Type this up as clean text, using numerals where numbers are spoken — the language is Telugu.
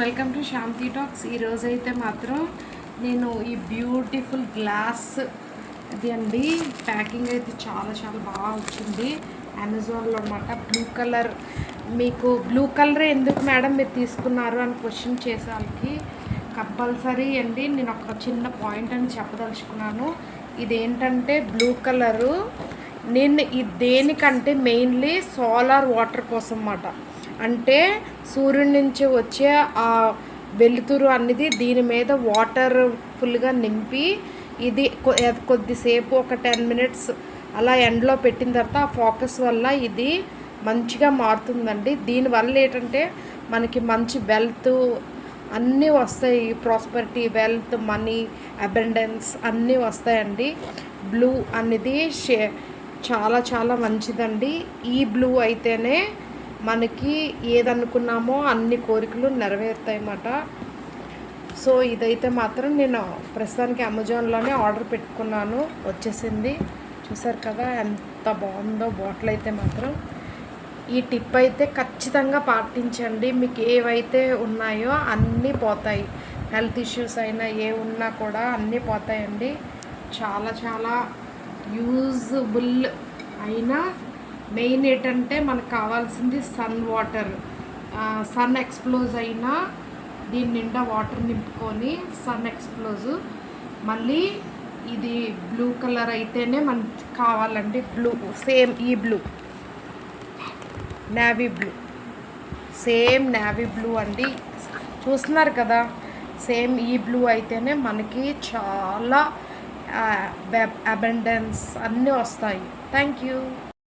Welcome to Shanti talks. ఈరోజైతే మాత్రం నేను ఈ బ్యూటిఫుల్ గ్లాస్ ఇది అండి ప్యాకింగ్ అయితే చాలా చాలా బాగా వచ్చింది అమెజాన్లో అనమాట. బ్లూ కలర్, మీకు బ్లూ కలర్ ఎందుకు మేడం మీరు తీసుకున్నారు అని క్వశ్చన్ చేసేవాళ్ళకి కంపల్సరీ అండి నేను ఒక చిన్న పాయింట్ అని చెప్పదలుచుకున్నాను. ఇదేంటంటే బ్లూ కలరు నేను ఇది దేనికంటే మెయిన్లీ సోలార్ వాటర్ కోసం అన్నమాట. అంటే సూర్యుడి నుంచి వచ్చే ఆ వెలుతురు అనేది దీని మీద వాటర్ ఫుల్గా నింపి ఇది కొద్దిసేపు ఒక 10 minutes అలా ఎండలో పెట్టిన తర్వాత ఆ ఫోకస్ వల్ల ఇది మంచిగా మారుతుందండి. దీనివల్ల ఏంటంటే మనకి మంచి వెల్త్ అన్నీ వస్తాయి, ప్రాస్పరిటీ, వెల్త్, మనీ, అబండెన్స్ అన్నీ వస్తాయండి. బ్లూ అనేది చాలా చాలా మంచిదండి. ఈ బ్లూ అయితేనే మనకి ఏదనుకున్నామో అన్ని కోరికలు నెరవేరుతాయి అన్నమాట. సో ఇదైతే మాత్రం నేను ప్రస్తుతానికి అమెజాన్లోనే ఆర్డర్ పెట్టుకున్నాను, వచ్చేసింది. చూసారు కదా ఎంత బాగుందో బాటిల్ అయితే మాత్రం. ఈ టిప్ అయితే ఖచ్చితంగా పాటించండి. మీకు ఏవైతే ఉన్నాయో అన్నీ పోతాయి. హెల్త్ ఇష్యూస్ అయినా ఏ ఉన్నా కూడా అన్నీ పోతాయండి. చాలా చాలా యూజబుల్ అయినా మెయిన్ ఏంటంటే మనకు కావాల్సింది సన్ వాటర్. సన్ ఎక్స్ప్లోజ్ అయినా దీని నిండా వాటర్ నింపుకొని సన్ ఎక్స్ప్లోజ్. మళ్ళీ ఇది బ్లూ కలర్ అయితేనే మనకి కావాలండి. బ్లూ సేమ్ ఈ blue navy blue, same navy blue అండి. చూస్తున్నారు కదా, సేమ్ ఈ బ్లూ అయితేనే మనకి చాలా అబండెన్స్ అన్నీ వస్తాయి. Thank you.